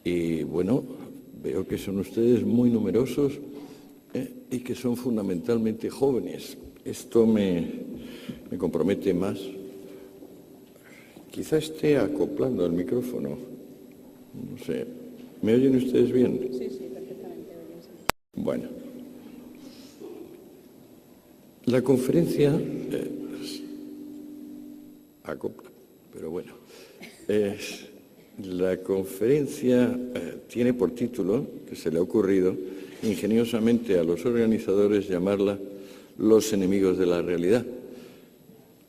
Y bueno, veo que son ustedes muy numerosos y que son fundamentalmente jóvenes. Esto me compromete más. Quizá esté acoplando el micrófono. No sé. ¿Me oyen ustedes bien? Sí, perfectamente. Bueno. La conferencia acopla, pero bueno. La conferencia tiene por título, que se le ha ocurrido ingeniosamente a los organizadores, llamarla Los enemigos de la realidad.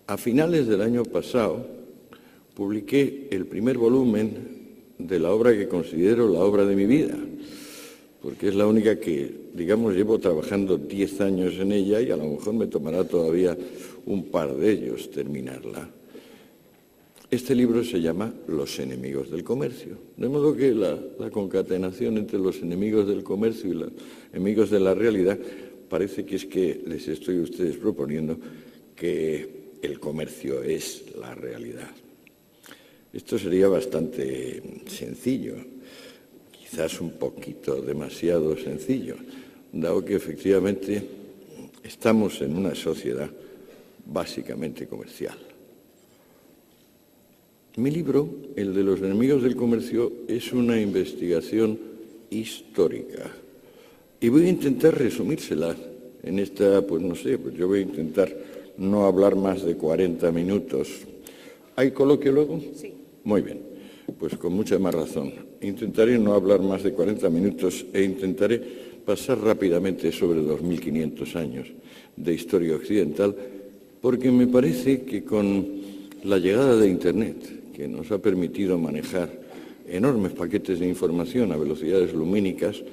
A finales del año pasado publiqué el primer volumen de la obra que considero la obra de mi vida, porque es la única que, digamos, llevo trabajando 10 años en ella y a lo mejor me tomará todavía un par de ellos terminarla. Este libro se llama Los enemigos del comercio, de modo que la concatenación entre los enemigos del comercio y los enemigos de la realidad parece que es que les estoy a ustedes proponiendo que el comercio es la realidad. Esto sería bastante sencillo, quizás un poquito demasiado sencillo, dado que efectivamente estamos en una sociedad básicamente comercial. Mi libro, el de los enemigos del comercio, es una investigación histórica. Y voy a intentar resumírsela en esta, pues no sé, pues yo voy a intentar no hablar más de 40 minutos. ¿Hay coloquio luego? Sí. Muy bien, pues con mucha más razón. Intentaré no hablar más de 40 minutos e intentaré pasar rápidamente sobre 2.500 años de historia occidental, porque me parece que con la llegada de Internet, que nos ha permitido manejar enormes paquetes de información a velocidades lumínicas,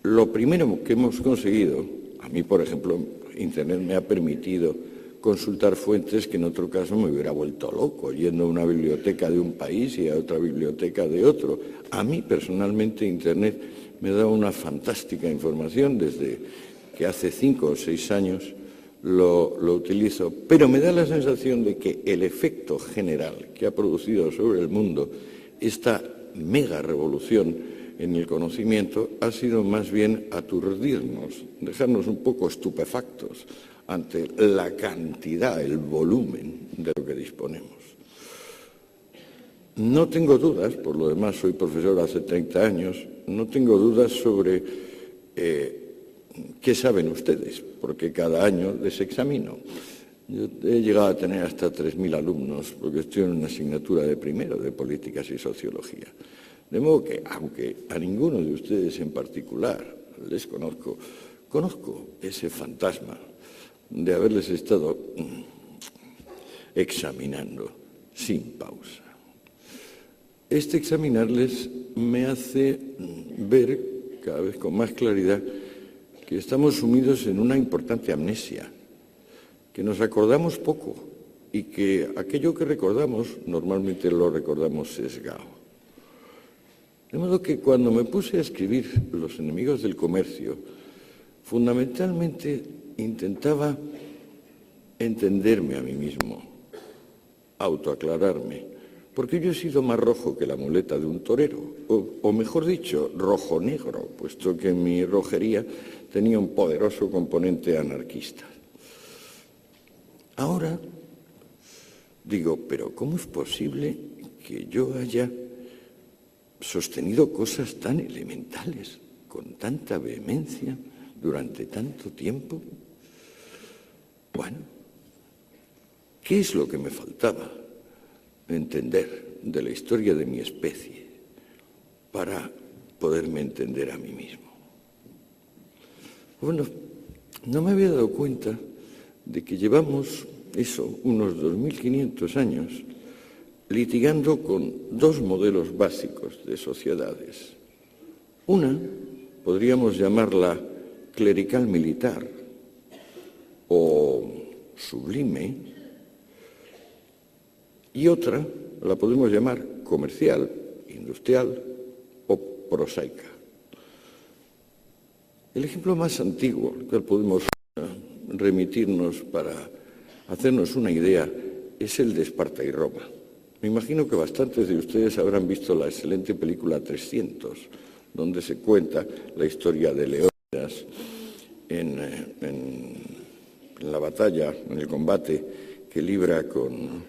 lo primero que hemos conseguido, a mí, por ejemplo, Internet me ha permitido consultar fuentes que en otro caso me hubiera vuelto loco, yendo a una biblioteca de un país y a otra biblioteca de otro. A mí, personalmente, Internet me da una fantástica información desde que hace 5 o 6 años lo utilizo, pero me da la sensación de que el efecto general que ha producido sobre el mundo esta mega revolución en el conocimiento ha sido más bien aturdirnos, dejarnos un poco estupefactos ante la cantidad, el volumen de lo que disponemos. No tengo dudas, por lo demás soy profesor hace 30 años, no tengo dudas sobre qué saben ustedes, porque cada año les examino. Yo he llegado a tener hasta 3.000 alumnos, porque estoy en una asignatura de primero de políticas y sociología. De modo que, aunque a ninguno de ustedes en particular les conozco ese fantasma de haberles estado examinando sin pausa. Este examinarles me hace ver cada vez con más claridad que estamos sumidos en una importante amnesia, que nos acordamos poco y que aquello que recordamos normalmente lo recordamos sesgado. De modo que cuando me puse a escribir Los enemigos del comercio, fundamentalmente intentaba entenderme a mí mismo, autoaclararme, porque yo he sido más rojo que la muleta de un torero, o mejor dicho, rojo-negro, puesto que mi rojería tenía un poderoso componente anarquista. Ahora digo, pero ¿cómo es posible que yo haya sostenido cosas tan elementales, con tanta vehemencia, durante tanto tiempo? Bueno, ¿qué es lo que me faltaba entender de la historia de mi especie para poderme entender a mí mismo? Bueno, no me había dado cuenta de que llevamos unos 2.500 años litigando con dos modelos básicos de sociedades. Una podríamos llamarla clerical militar o sublime, y otra la podemos llamar comercial, industrial o prosaica. El ejemplo más antiguo al cual podemos remitirnos para hacernos una idea es el de Esparta y Roma. Me imagino que bastantes de ustedes habrán visto la excelente película 300, donde se cuenta la historia de Leónidas en la batalla, en el combate que libra con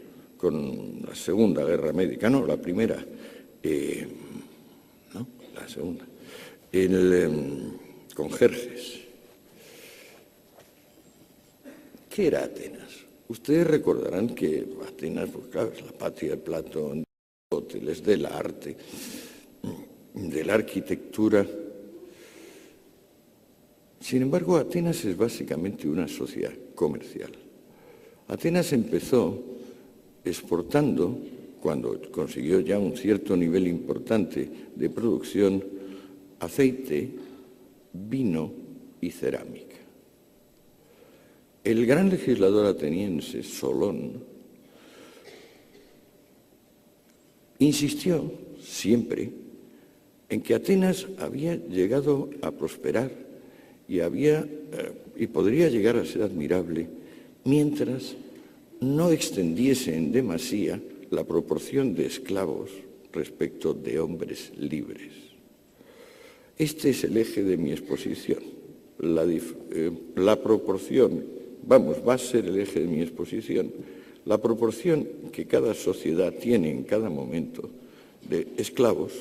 la Segunda Guerra Médica, no, la primera, no, la segunda, con Jerjes. ¿Qué era Atenas? Ustedes recordarán que Atenas, pues claro, es la patria de Platón, de Aristóteles, del arte, de la arquitectura. Sin embargo, Atenas es básicamente una sociedad comercial. Atenas empezó exportando, cuando consiguió ya un cierto nivel importante de producción, aceite, vino y cerámica. El gran legislador ateniense, Solón, insistió siempre en que Atenas había llegado a prosperar y podría llegar a ser admirable mientras no extendiese en demasía la proporción de esclavos respecto de hombres libres. Este es el eje de mi exposición. La proporción, va a ser el eje de mi exposición, la proporción que cada sociedad tiene en cada momento de esclavos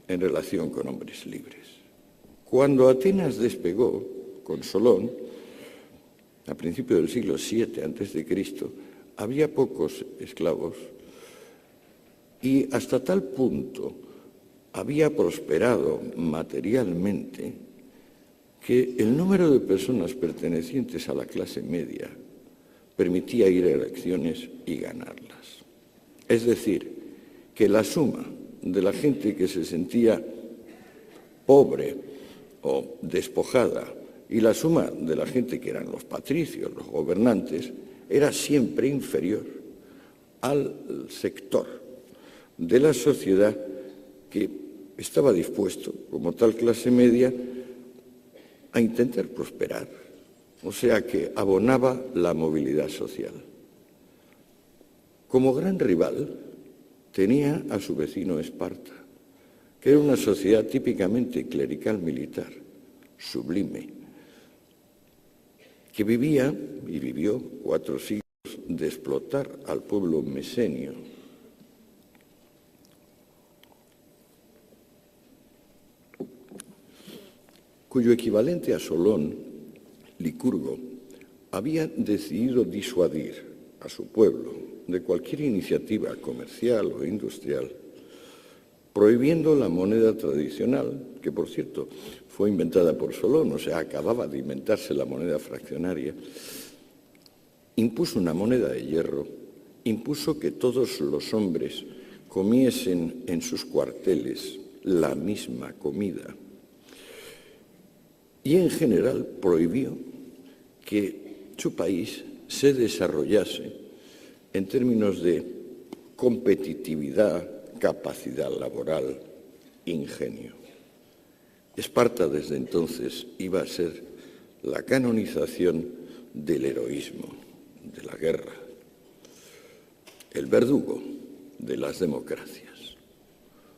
en relación con hombres libres. Cuando Atenas despegó con Solón, a principios del siglo VII a.C., había pocos esclavos y hasta tal punto había prosperado materialmente que el número de personas pertenecientes a la clase media permitía ir a elecciones y ganarlas. Es decir, que la suma de la gente que se sentía pobre o despojada y la suma de la gente que eran los patricios, los gobernantes, era siempre inferior al sector de la sociedad que estaba dispuesto, como tal clase media, a intentar prosperar, o sea que abonaba la movilidad social. Como gran rival tenía a su vecino Esparta, que era una sociedad típicamente clerical militar, sublime, que vivía y vivió 4 siglos de explotar al pueblo mesenio, cuyo equivalente a Solón, Licurgo, había decidido disuadir a su pueblo de cualquier iniciativa comercial o industrial, prohibiendo la moneda tradicional, que por cierto fue inventada por Solón, o sea, acababa de inventarse la moneda fraccionaria, impuso una moneda de hierro, impuso que todos los hombres comiesen en sus cuarteles la misma comida y en general prohibió que su país se desarrollase en términos de competitividad, capacidad laboral, ingenio. Esparta desde entonces iba a ser la canonización del heroísmo, de la guerra, el verdugo de las democracias.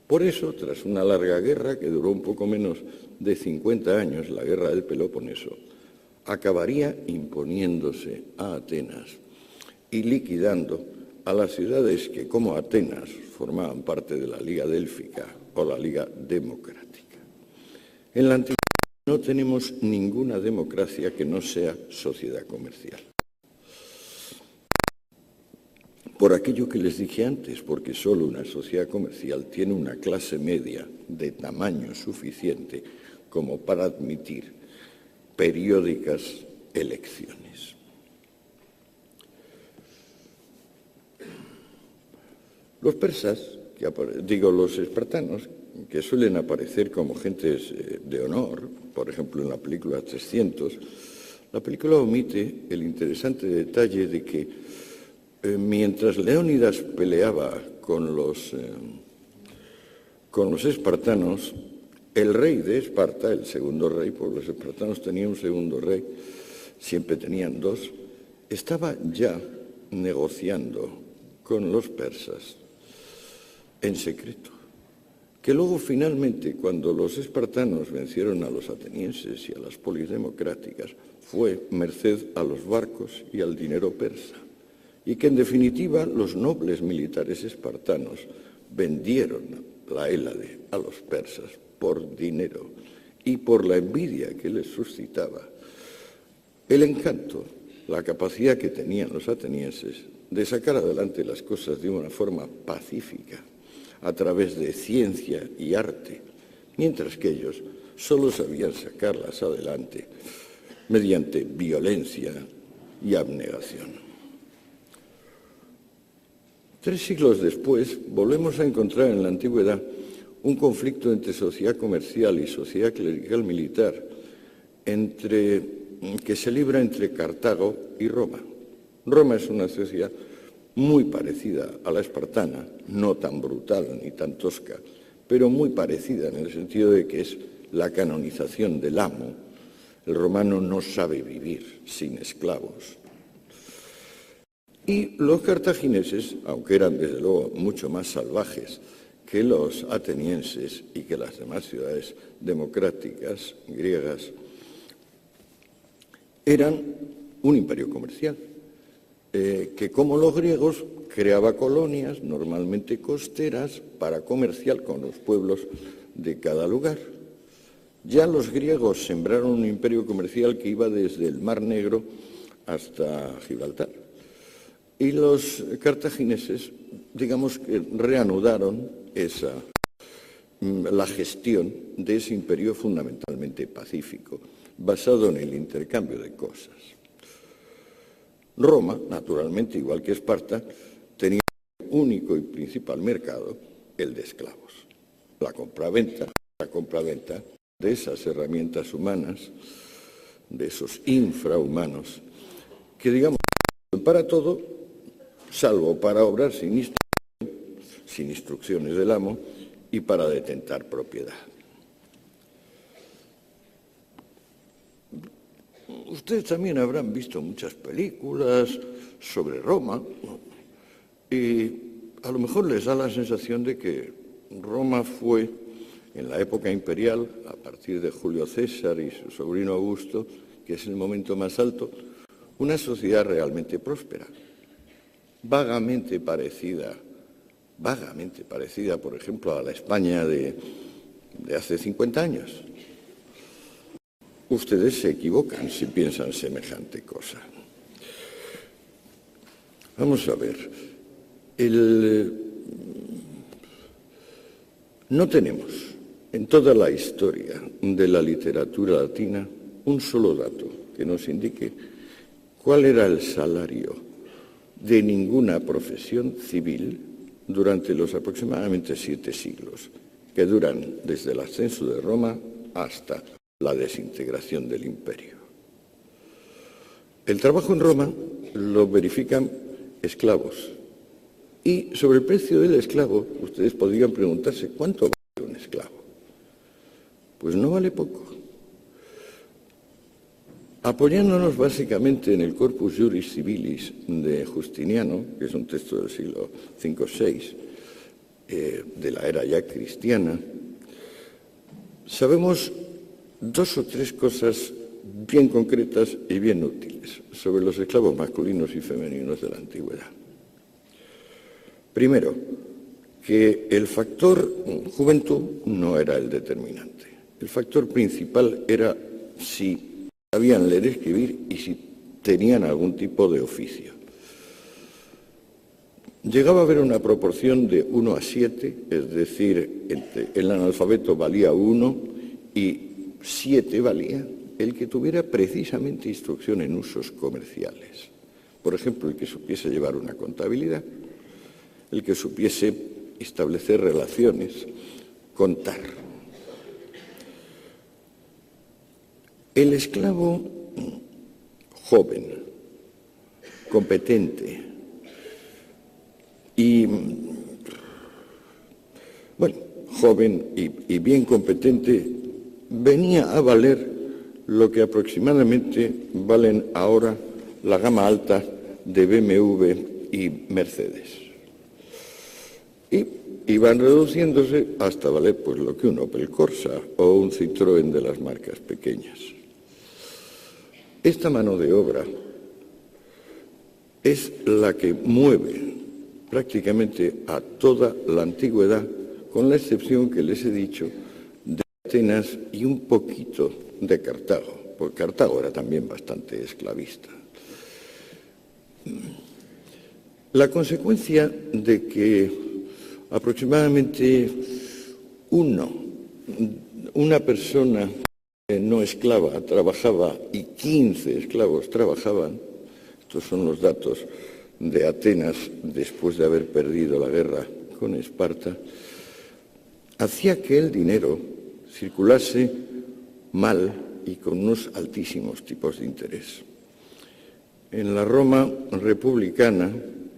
Por eso, tras una larga guerra que duró un poco menos de 50 años, la guerra del Peloponeso, acabaría imponiéndose a Atenas y liquidando a las ciudades que, como Atenas, formaban parte de la Liga Délfica o la Liga Democrática. En la antigüedad no tenemos ninguna democracia que no sea sociedad comercial. Por aquello que les dije antes, porque solo una sociedad comercial tiene una clase media de tamaño suficiente como para admitir periódicas elecciones. Los persas, los espartanos, que suelen aparecer como gentes de honor, por ejemplo en la película 300, la película omite el interesante detalle de que mientras Leónidas peleaba con los espartanos, el rey de Esparta, el segundo rey, porque los espartanos tenían un segundo rey, siempre tenían 2, estaba ya negociando con los persas en secreto, que luego finalmente, cuando los espartanos vencieron a los atenienses y a las polis democráticas, fue merced a los barcos y al dinero persa, y que en definitiva los nobles militares espartanos vendieron la Hélade a los persas por dinero y por la envidia que les suscitaba el encanto, la capacidad que tenían los atenienses de sacar adelante las cosas de una forma pacífica, a través de ciencia y arte, mientras que ellos solo sabían sacarlas adelante mediante violencia y abnegación. 3 siglos después, volvemos a encontrar en la antigüedad un conflicto entre sociedad comercial y sociedad clerical militar que se libra entre Cartago y Roma. Roma es una sociedad muy parecida a la espartana, no tan brutal ni tan tosca, pero muy parecida en el sentido de que es la canonización del amo. El romano no sabe vivir sin esclavos. Y los cartagineses, aunque eran desde luego mucho más salvajes que los atenienses y que las demás ciudades democráticas griegas, eran un imperio comercial, que como los griegos creaba colonias, normalmente costeras, para comerciar con los pueblos de cada lugar. Ya los griegos sembraron un imperio comercial que iba desde el Mar Negro hasta Gibraltar. Y los cartagineses, digamos que reanudaron la gestión de ese imperio fundamentalmente pacífico, basado en el intercambio de cosas. Roma, naturalmente, igual que Esparta, tenía un único y principal mercado, el de esclavos. La compraventa de esas herramientas humanas, de esos infrahumanos, que digamos para todo, salvo para obrar sin instrucciones del amo y para detentar propiedad. Ustedes también habrán visto muchas películas sobre Roma, ¿no? Y a lo mejor les da la sensación de que Roma fue, en la época imperial, a partir de Julio César y su sobrino Augusto, que es el momento más alto, una sociedad realmente próspera, vagamente parecida, por ejemplo, a la España de hace 50 años. Ustedes se equivocan si piensan semejante cosa. Vamos a ver. No tenemos en toda la historia de la literatura latina un solo dato que nos indique cuál era el salario de ninguna profesión civil durante los aproximadamente 7 siglos, que duran desde el ascenso de Roma hasta la desintegración del imperio. El trabajo en Roma lo verifican esclavos. Y sobre el precio del esclavo, ustedes podrían preguntarse, ¿cuánto vale un esclavo? Pues no vale poco. Apoyándonos básicamente en el Corpus Juris Civilis de Justiniano, que es un texto del siglo V-VI, de la era ya cristiana, sabemos 2 o 3 cosas bien concretas y bien útiles sobre los esclavos masculinos y femeninos de la antigüedad. Primero, que el factor juventud no era el determinante. El factor principal era si sabían leer y escribir y si tenían algún tipo de oficio. Llegaba a haber una proporción de 1 a 7, es decir, el analfabeto valía 1 y 7 valía el que tuviera precisamente instrucción en usos comerciales. Por ejemplo, el que supiese llevar una contabilidad, el que supiese establecer relaciones, contar. El esclavo joven, competente y, joven y bien competente, venía a valer lo que aproximadamente valen ahora la gama alta de BMW y Mercedes. y iban reduciéndose hasta valer pues lo que un Opel Corsa o un Citroën de las marcas pequeñas. Esta mano de obra es la que mueve prácticamente a toda la antigüedad, con la excepción que les he dicho de Atenas y un poquito de Cartago, porque Cartago era también bastante esclavista. La consecuencia de que aproximadamente una persona no esclava trabajaba y 15 esclavos trabajaban, estos son los datos de Atenas después de haber perdido la guerra con Esparta, hacía que el dinero circulase mal y con unos altísimos tipos de interés. En la Roma republicana,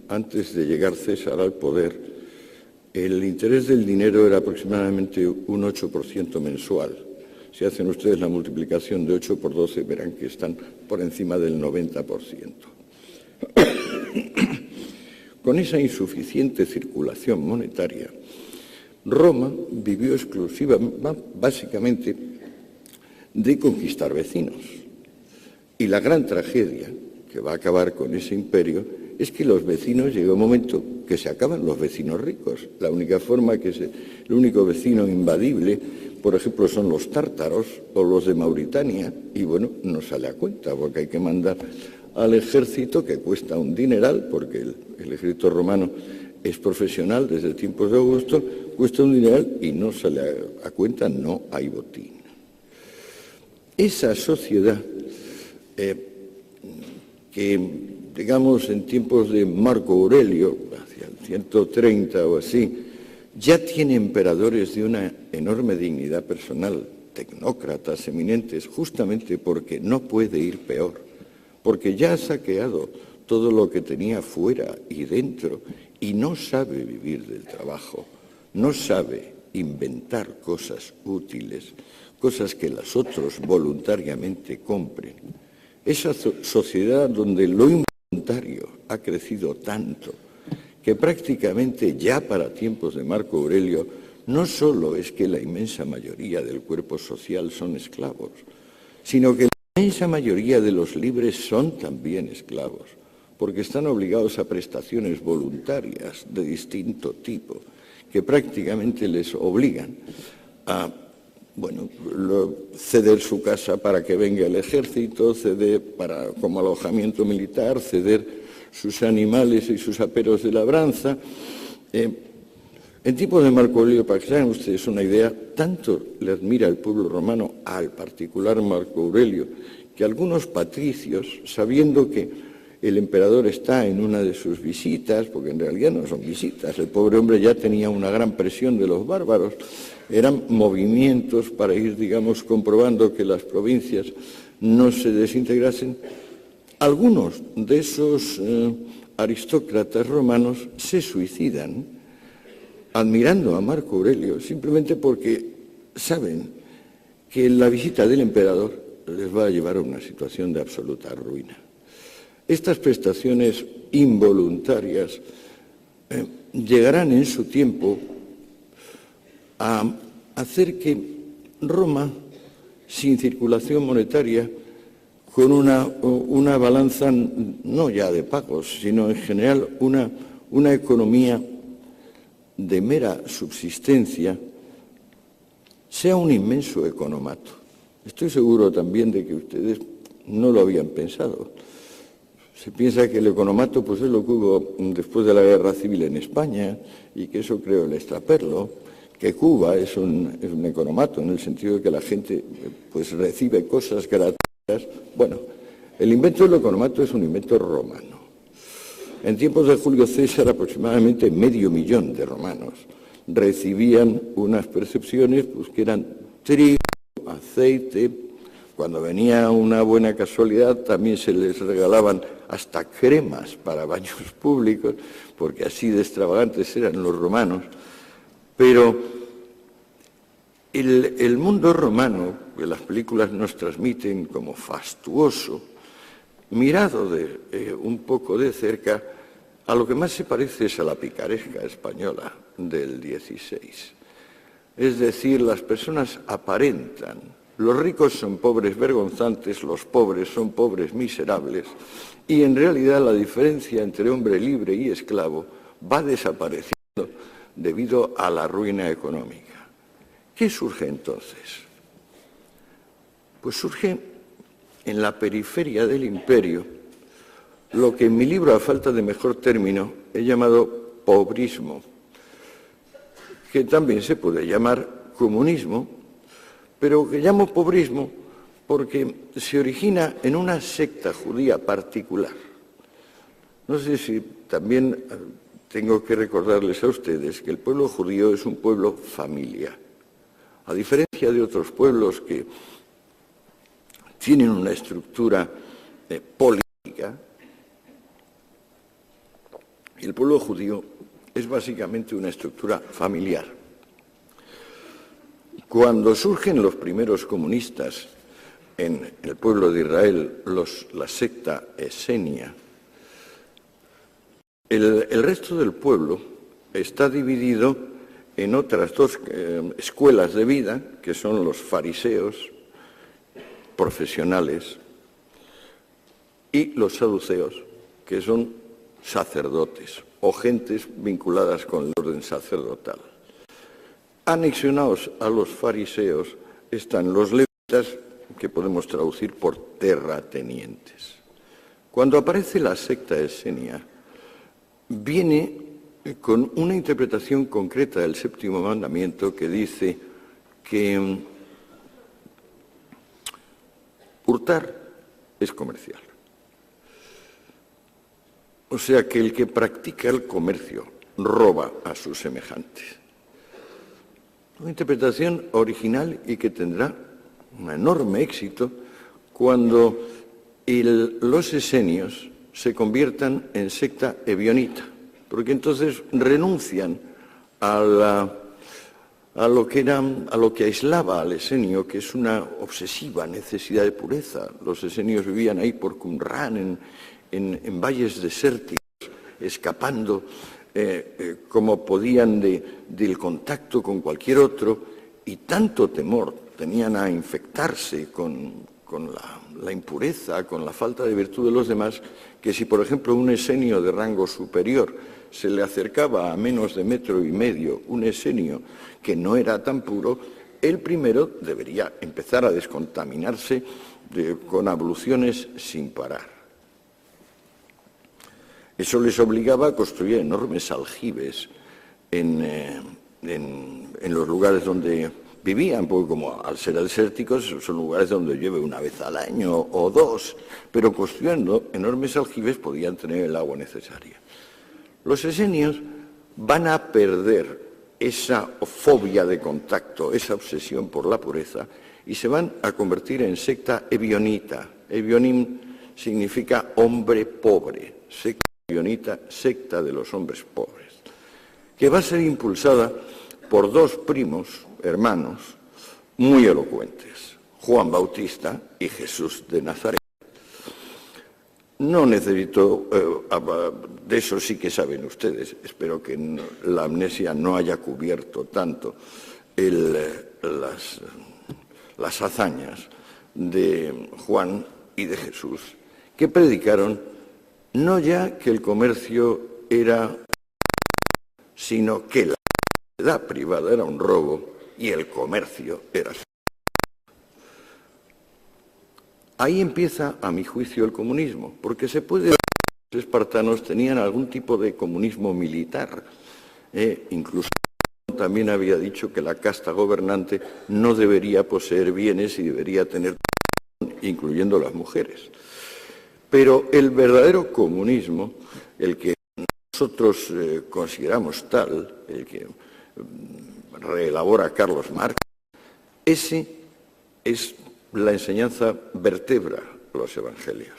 antes de llegar César al poder, el interés del dinero era aproximadamente un 8% mensual. Si hacen ustedes la multiplicación de 8 por 12, verán que están por encima del 90%. Con esa insuficiente circulación monetaria, Roma vivió básicamente de conquistar vecinos. Y la gran tragedia que va a acabar con ese imperio es que los vecinos, llega un momento que se acaban los vecinos ricos. La única forma el único vecino invadible, por ejemplo, son los tártaros o los de Mauritania, y bueno, no sale a cuenta porque hay que mandar al ejército, que cuesta un dineral, porque el ejército romano es profesional desde tiempos de Augusto, cuesta un dineral y no sale a cuenta, no hay botín. Esa sociedad que, digamos, en tiempos de Marco Aurelio, hacia el 130 o así, ya tiene emperadores de una enorme dignidad personal, tecnócratas eminentes, justamente porque no puede ir peor, porque ya ha saqueado todo lo que tenía fuera y dentro y no sabe vivir del trabajo, no sabe inventar cosas útiles, cosas que los otros voluntariamente compren. Esa sociedad donde lo involuntario ha crecido tanto que prácticamente ya para tiempos de Marco Aurelio no solo es que la inmensa mayoría del cuerpo social son esclavos, sino que la inmensa mayoría de los libres son también esclavos, porque están obligados a prestaciones voluntarias de distinto tipo, que prácticamente les obligan a ceder su casa para que venga el ejército, ceder como alojamiento militar, ceder sus animales y sus aperos de labranza. En tiempos de Marco Aurelio, para que se hagan ustedes una idea, tanto le admira el pueblo romano al particular Marco Aurelio, que algunos patricios, sabiendo que el emperador está en una de sus visitas, porque en realidad no son visitas, el pobre hombre ya tenía una gran presión de los bárbaros, eran movimientos para ir, digamos, comprobando que las provincias no se desintegrasen. Algunos de esos aristócratas romanos se suicidan admirando a Marco Aurelio, simplemente porque saben que la visita del emperador les va a llevar a una situación de absoluta ruina. Estas prestaciones involuntarias llegarán en su tiempo a hacer que Roma, sin circulación monetaria, con una balanza no ya de pagos, sino en general una economía de mera subsistencia, sea un inmenso economato. Estoy seguro también de que ustedes no lo habían pensado. Se piensa que el economato pues es lo que hubo después de la Guerra Civil en España y que eso creó el extraperlo, que Cuba es un economato en el sentido de que la gente pues recibe cosas gratuitas. Bueno, el invento del economato es un invento romano. En tiempos de Julio César aproximadamente 500.000 de romanos recibían unas percepciones pues, que eran trigo, aceite. Cuando venía una buena casualidad también se les regalaban hasta cremas para baños públicos, porque así de extravagantes eran los romanos. Pero el mundo romano, que las películas nos transmiten como fastuoso, mirado un poco de cerca, a lo que más se parece es a la picaresca española. del XVI. Es decir, las personas aparentan. Los ricos son pobres vergonzantes, los pobres son pobres miserables, y en realidad la diferencia entre hombre libre y esclavo va desapareciendo debido a la ruina económica. ¿Qué surge entonces? Pues surge en la periferia del imperio lo que en mi libro, a falta de mejor término, he llamado pobrismo, que también se puede llamar comunismo, pero que llamo pobrismo porque se origina en una secta judía particular. No sé si también tengo que recordarles a ustedes que el pueblo judío es un pueblo familia. A diferencia de otros pueblos que tienen una estructura política, el pueblo judío es básicamente una estructura familiar. Cuando surgen los primeros comunistas en el pueblo de Israel, la secta esenia, el resto del pueblo está dividido en otras dos escuelas de vida, que son los fariseos profesionales y los saduceos, que son sacerdotes o gentes vinculadas con el orden sacerdotal. Anexionados a los fariseos están los levitas, que podemos traducir por terratenientes. Cuando aparece la secta esenia, viene con una interpretación concreta del séptimo mandamiento que dice que hurtar es comercial. O sea que el que practica el comercio roba a sus semejantes. Una interpretación original y que tendrá un enorme éxito cuando los esenios se conviertan en secta ebionita, porque entonces renuncian a lo que aislaba al esenio, que es una obsesiva necesidad de pureza. Los esenios vivían ahí por Qumran, en valles desérticos, escapando como podían del contacto con cualquier otro, y tanto temor tenían a infectarse con la impureza, con la falta de virtud de los demás, que si, por ejemplo, un esenio de rango superior se le acercaba a menos de 1,5 metros, un esenio que no era tan puro, el primero debería empezar a descontaminarse con abluciones sin parar. Eso les obligaba a construir enormes aljibes en los lugares donde vivían, porque como al ser desérticos son lugares donde llueve una vez al año o dos, pero construyendo enormes aljibes podían tener el agua necesaria. Los esenios van a perder esa fobia de contacto, esa obsesión por la pureza, y se van a convertir en secta ebionita. Ebionim significa hombre pobre, secta ebionita, secta de los hombres pobres, que va a ser impulsada por dos primos hermanos muy elocuentes, Juan Bautista y Jesús de Nazaret. No necesito, de eso sí que saben ustedes, espero que la amnesia no haya cubierto tanto las hazañas de Juan y de Jesús, que predicaron no ya que el comercio era, sino que la propiedad privada era un robo y el comercio era. Ahí empieza, a mi juicio, el comunismo, porque se puede ver que los espartanos tenían algún tipo de comunismo militar. Incluso también había dicho que la casta gobernante no debería poseer bienes y debería tener, incluyendo las mujeres. Pero el verdadero comunismo, el que nosotros consideramos tal, el que reelabora Carlos Marx, ese es la enseñanza vertebra los evangelios.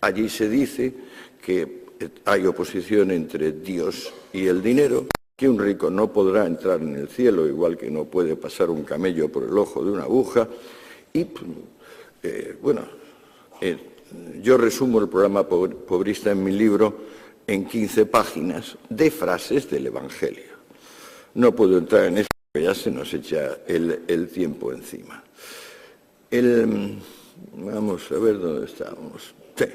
Allí se dice que hay oposición entre Dios y el dinero, que un rico no podrá entrar en el cielo, igual que no puede pasar un camello por el ojo de una aguja. Y, yo resumo el programa pobrista en mi libro en 15 páginas de frases del Evangelio. No puedo entrar en eso porque ya se nos echa el tiempo encima. Vamos a ver dónde estamos. Sí.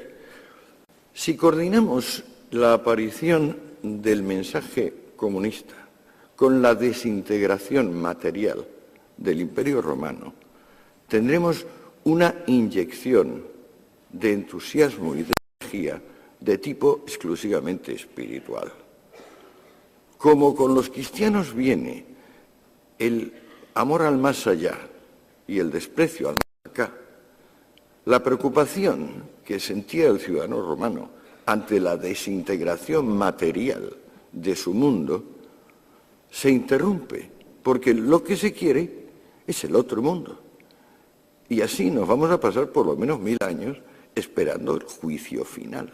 Si coordinamos la aparición del mensaje comunista con la desintegración material del Imperio Romano, tendremos una inyección de entusiasmo y de energía de tipo exclusivamente espiritual. Como con los cristianos viene el amor al más allá y el desprecio al más acá, la preocupación que sentía el ciudadano romano ante la desintegración material de su mundo se interrumpe, porque lo que se quiere es el otro mundo. Y así nos vamos a pasar por lo menos 1000 años esperando el juicio final.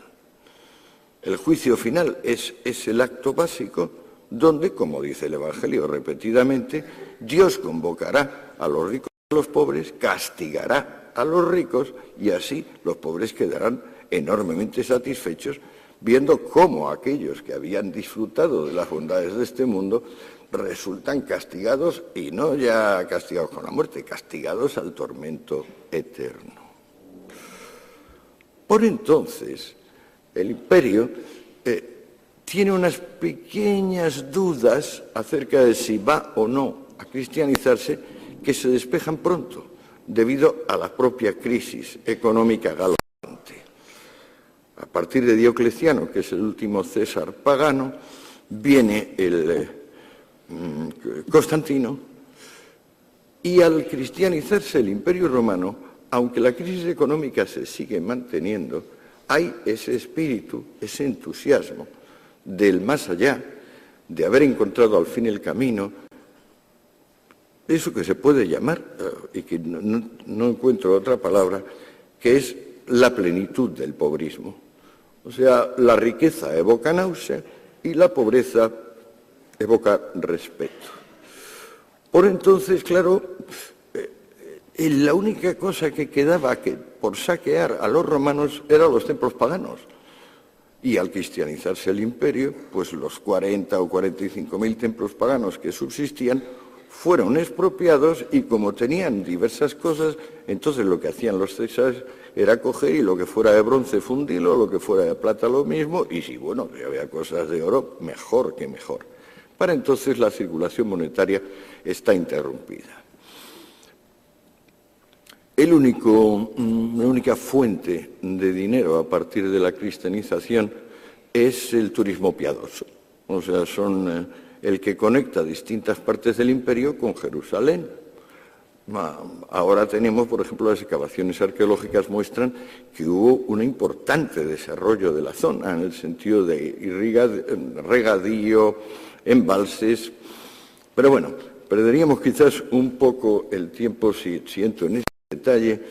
El juicio final es el acto básico donde, como dice el Evangelio repetidamente, Dios convocará a los ricos y a los pobres, castigará a los ricos y así los pobres quedarán enormemente satisfechos viendo cómo aquellos que habían disfrutado de las bondades de este mundo resultan castigados, y no ya castigados con la muerte, castigados al tormento eterno. Por entonces, el imperio tiene unas pequeñas dudas acerca de si va o no a cristianizarse, que se despejan pronto, debido a la propia crisis económica galopante. A partir de Diocleciano, que es el último César pagano, viene el Constantino, y al cristianizarse el Imperio Romano, aunque la crisis económica se sigue manteniendo, hay ese espíritu, ese entusiasmo del más allá, de haber encontrado al fin el camino, eso que se puede llamar, y que no encuentro otra palabra, que es la plenitud del pobrismo. O sea, la riqueza evoca náusea y la pobreza evoca respeto. Por entonces, claro, la única cosa que quedaba por saquear a los romanos eran los templos paganos. Y al cristianizarse el imperio, pues los 40 o 45.000 templos paganos que subsistían fueron expropiados, y como tenían diversas cosas, entonces lo que hacían los césares era coger y lo que fuera de bronce fundirlo, lo que fuera de plata lo mismo, y si bueno, si había cosas de oro, mejor que mejor. Para entonces la circulación monetaria está interrumpida. La única fuente de dinero a partir de la cristianización es el turismo piadoso. O sea, son el que conecta distintas partes del imperio con Jerusalén. Ahora tenemos, por ejemplo, las excavaciones arqueológicas muestran que hubo un importante desarrollo de la zona, en el sentido de regadío, embalses. Pero bueno, perderíamos quizás un poco el tiempo si entro en ese detalle.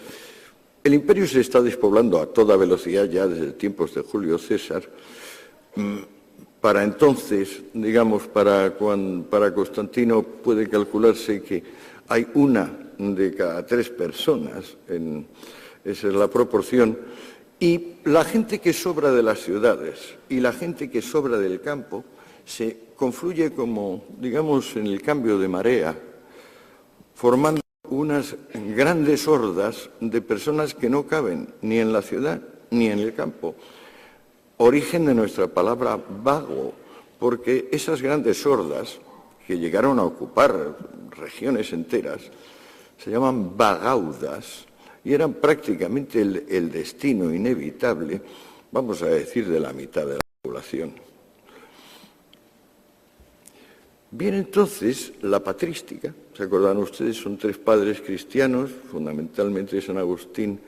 El imperio se está despoblando a toda velocidad ya desde tiempos de Julio César. Para entonces, digamos, para Constantino puede calcularse que hay 1 de cada 3 personas, esa es la proporción, y la gente que sobra de las ciudades y la gente que sobra del campo se confluye como, digamos, en el cambio de marea, formando unas grandes hordas de personas que no caben ni en la ciudad ni en el campo. Origen de nuestra palabra vago, porque esas grandes hordas que llegaron a ocupar regiones enteras se llaman vagaudas y eran prácticamente el destino inevitable, vamos a decir, de la mitad de la población. Bien, entonces, la patrística, ¿se acordan ustedes? Son 3 padres cristianos, fundamentalmente San Agustín,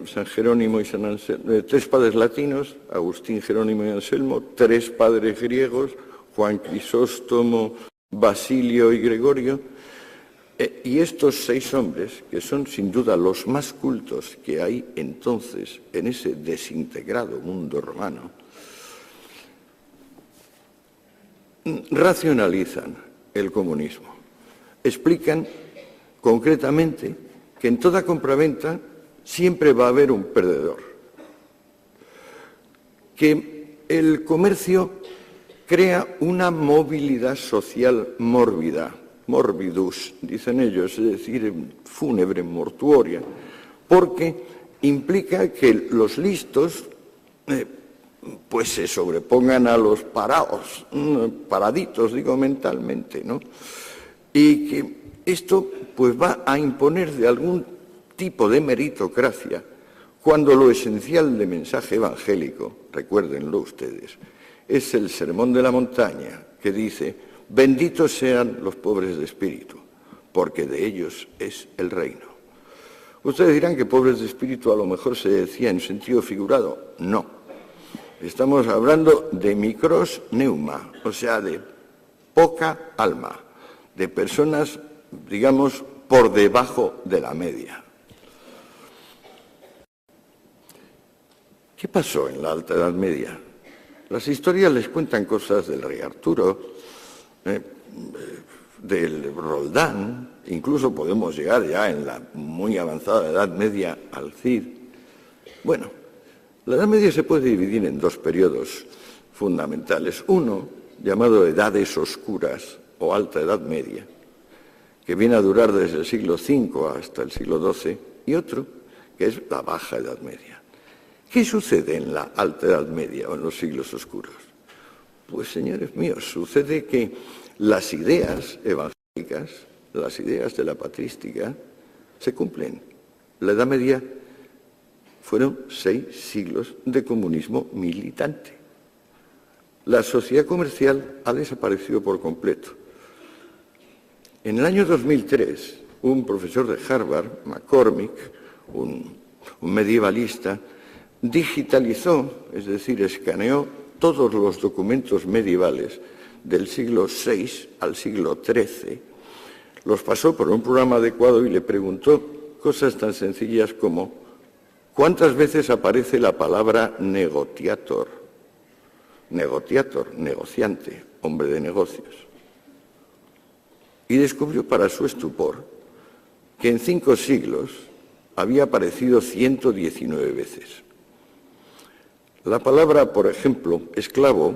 San Jerónimo y San Anselmo, 3 padres latinos, Agustín, Jerónimo y Anselmo, 3 padres griegos, Juan Crisóstomo, Basilio y Gregorio, y estos 6 hombres, que son sin duda los más cultos que hay entonces en ese desintegrado mundo romano, racionalizan el comunismo, explican concretamente que en toda compraventa siempre va a haber un perdedor, que el comercio crea una movilidad social mórbida, morbidus, dicen ellos, es decir, fúnebre, mortuoria, porque implica que los listos pues se sobrepongan a los parados, paraditos, digo, mentalmente, ¿no? Y que esto pues va a imponer de algún tipo de meritocracia cuando lo esencial del mensaje evangélico, recuérdenlo ustedes, es el sermón de la montaña que dice: benditos sean los pobres de espíritu, porque de ellos es el reino. Ustedes dirán que pobres de espíritu a lo mejor se decía en sentido figurado. No. Estamos hablando de micros neuma, o sea, de poca alma, de personas, digamos, por debajo de la media. ¿Qué pasó en la Alta Edad Media? Las historias les cuentan cosas del rey Arturo, del Roldán, incluso podemos llegar ya en la muy avanzada Edad Media al Cid. Bueno, la Edad Media se puede dividir en dos periodos fundamentales. Uno, llamado Edades Oscuras o Alta Edad Media, que viene a durar desde el siglo V hasta el siglo XII, y otro, que es la Baja Edad Media. ¿Qué sucede en la Alta Edad Media o en los siglos oscuros? Pues, señores míos, sucede que las ideas evangélicas, las ideas de la patrística, se cumplen. La Edad Media fueron 6 siglos de comunismo militante. La sociedad comercial ha desaparecido por completo. En el año 2003, un profesor de Harvard, McCormick, un medievalista, digitalizó, es decir, escaneó todos los documentos medievales del siglo VI al siglo XIII, los pasó por un programa adecuado y le preguntó cosas tan sencillas como: ¿cuántas veces aparece la palabra negotiator? Negotiator, negociante, hombre de negocios. Y descubrió para su estupor que en 5 siglos había aparecido 119 veces. La palabra, por ejemplo, esclavo,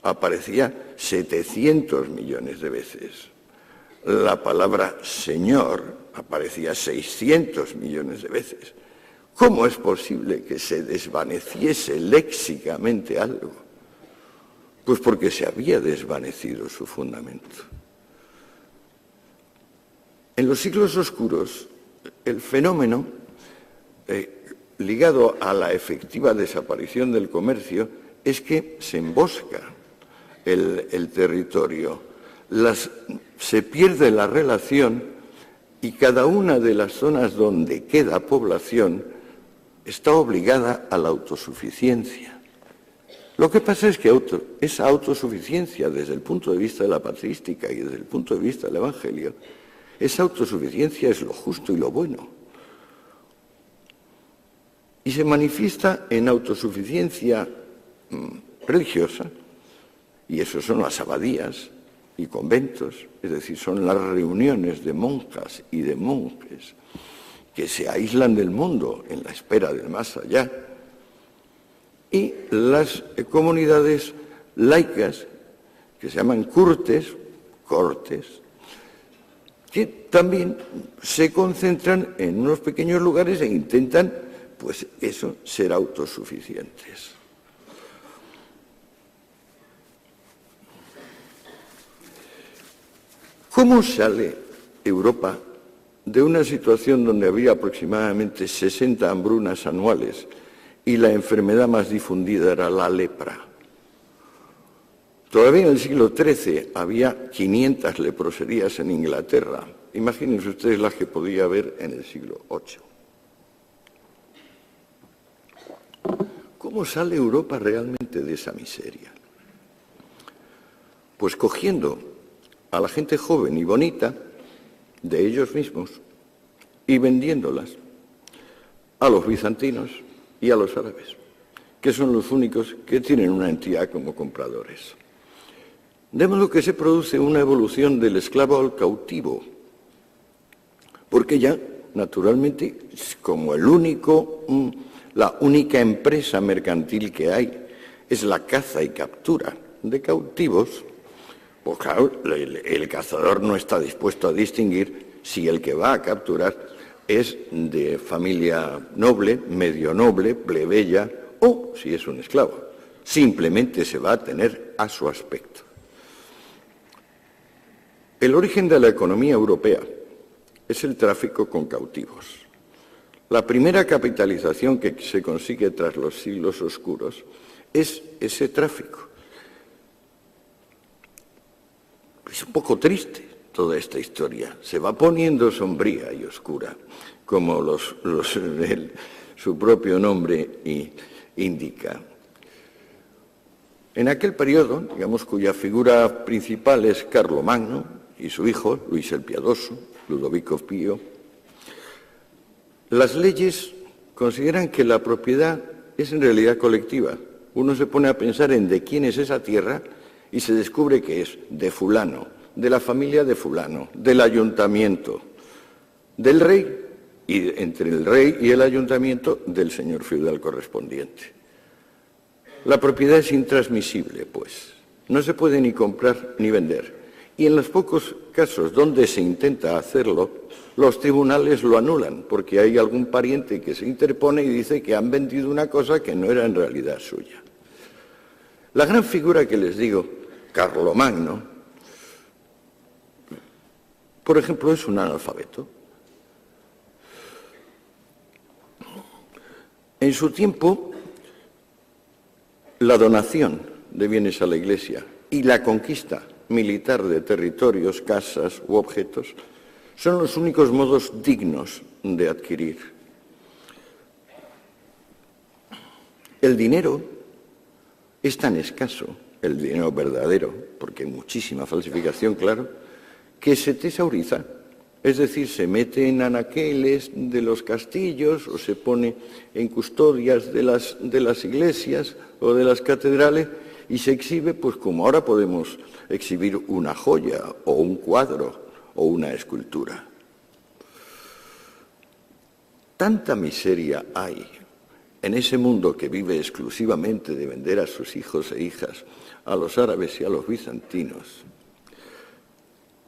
aparecía 700 millones de veces. La palabra señor aparecía 600 millones de veces. ¿Cómo es posible que se desvaneciese léxicamente algo? Pues porque se había desvanecido su fundamento. En los siglos oscuros, el fenómeno ligado a la efectiva desaparición del comercio es que se embosca el territorio, se pierde la relación y cada una de las zonas donde queda población está obligada a la autosuficiencia. Lo que pasa es que esa autosuficiencia, desde el punto de vista de la patrística y desde el punto de vista del Evangelio, esa autosuficiencia es lo justo y lo bueno. Y se manifiesta en autosuficiencia religiosa, y eso son las abadías y conventos, es decir, son las reuniones de monjas y de monjes que se aíslan del mundo en la espera del más allá, y las comunidades laicas que se llaman cortes, que también se concentran en unos pequeños lugares e intentan, pues eso, ser autosuficientes. ¿Cómo sale Europa de una situación donde había aproximadamente 60 hambrunas anuales y la enfermedad más difundida era la lepra? Todavía en el siglo XIII había 500 leproserías en Inglaterra. Imagínense ustedes las que podía haber en el siglo VIII. ¿Cómo sale Europa realmente de esa miseria? Pues cogiendo a la gente joven y bonita de ellos mismos y vendiéndolas a los bizantinos y a los árabes, que son los únicos que tienen una entidad como compradores. De modo que se produce una evolución del esclavo al cautivo, porque ya, naturalmente, como la única empresa mercantil que hay es la caza y captura de cautivos, pues claro, el cazador no está dispuesto a distinguir si el que va a capturar es de familia noble, medio noble, plebeya o si es un esclavo. Simplemente se va a tener a su aspecto. El origen de la economía europea es el tráfico con cautivos. La primera capitalización que se consigue tras los siglos oscuros es ese tráfico. Es un poco triste toda esta historia. Se va poniendo sombría y oscura, como su propio nombre indica. En aquel periodo, digamos, cuya figura principal es Carlomagno y su hijo, Luis el Piadoso, Ludovico Pío, las leyes consideran que la propiedad es en realidad colectiva. Uno se pone a pensar en de quién es esa tierra y se descubre que es de fulano, de la familia de fulano, del ayuntamiento, del rey, y entre el rey y el ayuntamiento del señor feudal correspondiente. La propiedad es intransmisible, pues. No se puede ni comprar ni vender. Y en los pocos casos donde se intenta hacerlo, los tribunales lo anulan, porque hay algún pariente que se interpone y dice que han vendido una cosa que no era en realidad suya. La gran figura que les digo, Carlomagno, por ejemplo, es un analfabeto. En su tiempo, la donación de bienes a la Iglesia y la conquista militar de territorios, casas u objetos son los únicos modos dignos de adquirir. El dinero es tan escaso, el dinero verdadero, porque hay muchísima falsificación, claro, que se tesauriza. Es decir, se mete en anaqueles de los castillos o se pone en custodias de las iglesias o de las catedrales y se exhibe, pues como ahora podemos exhibir una joya o un cuadro o una escultura. Tanta miseria hay en ese mundo que vive exclusivamente de vender a sus hijos e hijas a los árabes y a los bizantinos,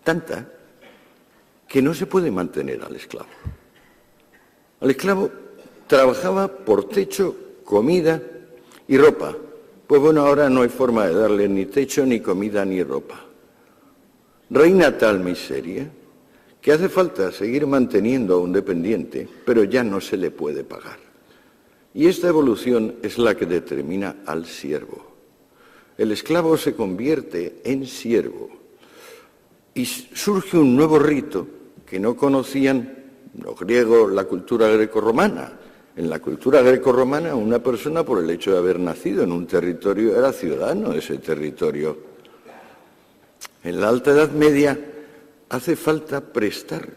tanta que no se puede mantener al esclavo. Al esclavo trabajaba por techo, comida y ropa. Pues bueno, ahora no hay forma de darle ni techo, ni comida, ni ropa. Reina tal miseria que hace falta seguir manteniendo a un dependiente, pero ya no se le puede pagar. Y esta evolución es la que determina al siervo. El esclavo se convierte en siervo y surge un nuevo rito que no conocían los griegos, la cultura grecorromana. En la cultura grecorromana, una persona, por el hecho de haber nacido en un territorio, era ciudadano de ese territorio. En la Alta Edad Media hace falta prestar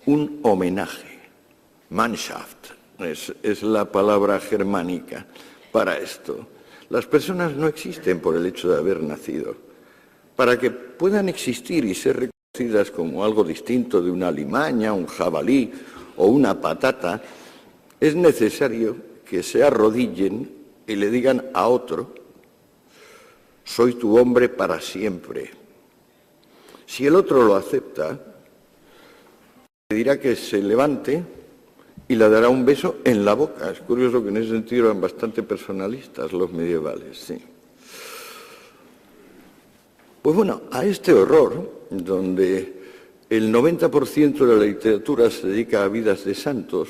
un homenaje. Mannschaft es la palabra germánica para esto. Las personas no existen por el hecho de haber nacido. Para que puedan existir y ser reconocidas como algo distinto de una alimaña, un jabalí o una patata, es necesario que se arrodillen y le digan a otro: soy tu hombre para siempre. Si el otro lo acepta, le dirá que se levante y le dará un beso en la boca. Es curioso que en ese sentido eran bastante personalistas los medievales, sí. Pues bueno, a este horror, donde el 90% de la literatura se dedica a vidas de santos,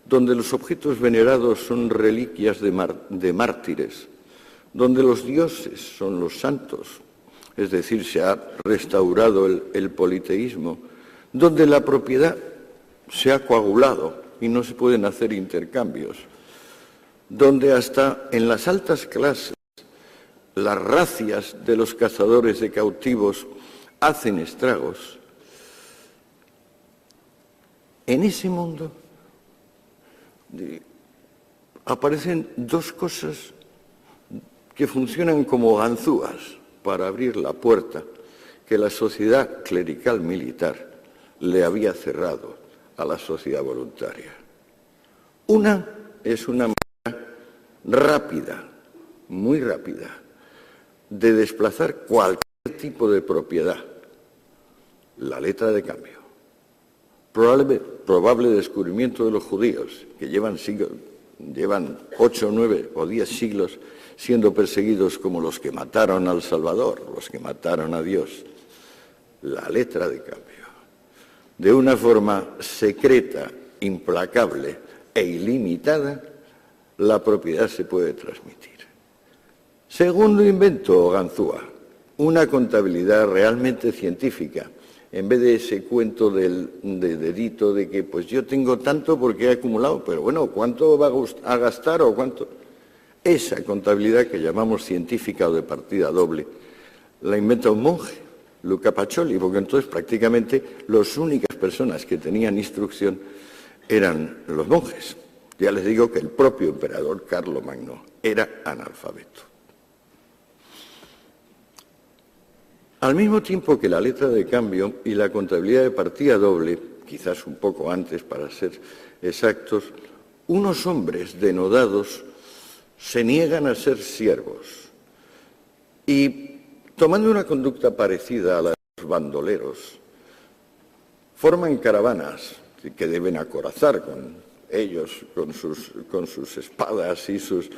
donde los objetos venerados son reliquias de mártires, donde los dioses son los santos, es decir, se ha restaurado el politeísmo, donde la propiedad se ha coagulado y no se pueden hacer intercambios, donde hasta en las altas clases las racias de los cazadores de cautivos hacen estragos. En ese mundo aparecen dos cosas que funcionan como ganzúas para abrir la puerta que la sociedad clerical militar le había cerrado a la sociedad voluntaria. Una es una manera rápida, muy rápida, de desplazar cualquier tipo de propiedad. La letra de cambio. Probable descubrimiento de los judíos, que llevan 8, 9 o 10 siglos siendo perseguidos como los que mataron al Salvador, los que mataron a Dios. La letra de cambio. De una forma secreta, implacable e ilimitada, la propiedad se puede transmitir. Segundo invento, Ganzúa, una contabilidad realmente científica, en vez de ese cuento de dedito de que pues yo tengo tanto porque he acumulado, pero bueno, ¿cuánto va a gastar o cuánto? Esa contabilidad que llamamos científica o de partida doble, la inventa un monje, Luca Pacioli, porque entonces prácticamente las únicas personas que tenían instrucción eran los monjes. Ya les digo que el propio emperador Carlomagno era analfabeto. Al mismo tiempo que la letra de cambio y la contabilidad de partida doble, quizás un poco antes para ser exactos, unos hombres denodados se niegan a ser siervos y, tomando una conducta parecida a la de los bandoleros, forman caravanas que deben acorazar con ellos, con sus espadas y sus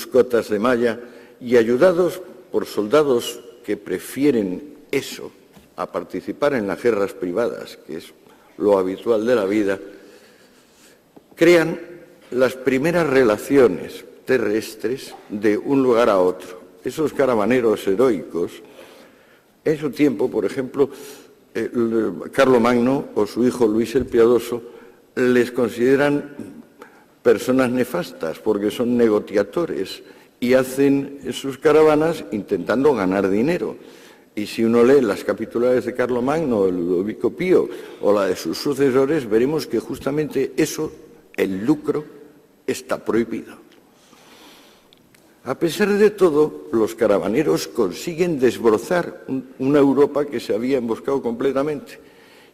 cotas de malla, y ayudados por soldados que prefieren eso a participar en las guerras privadas, que es lo habitual de la vida, crean las primeras relaciones terrestres de un lugar a otro. Esos caravaneros heroicos, en su tiempo, por ejemplo, Carlomagno o su hijo Luis el Piadoso les consideran personas nefastas porque son negociadores y hacen sus caravanas intentando ganar dinero. Y si uno lee las capitulares de Carlomagno, el Ludovico Pío o la de sus sucesores, veremos que justamente eso, el lucro, está prohibido. A pesar de todo, los caravaneros consiguen desbrozar una Europa que se había emboscado completamente.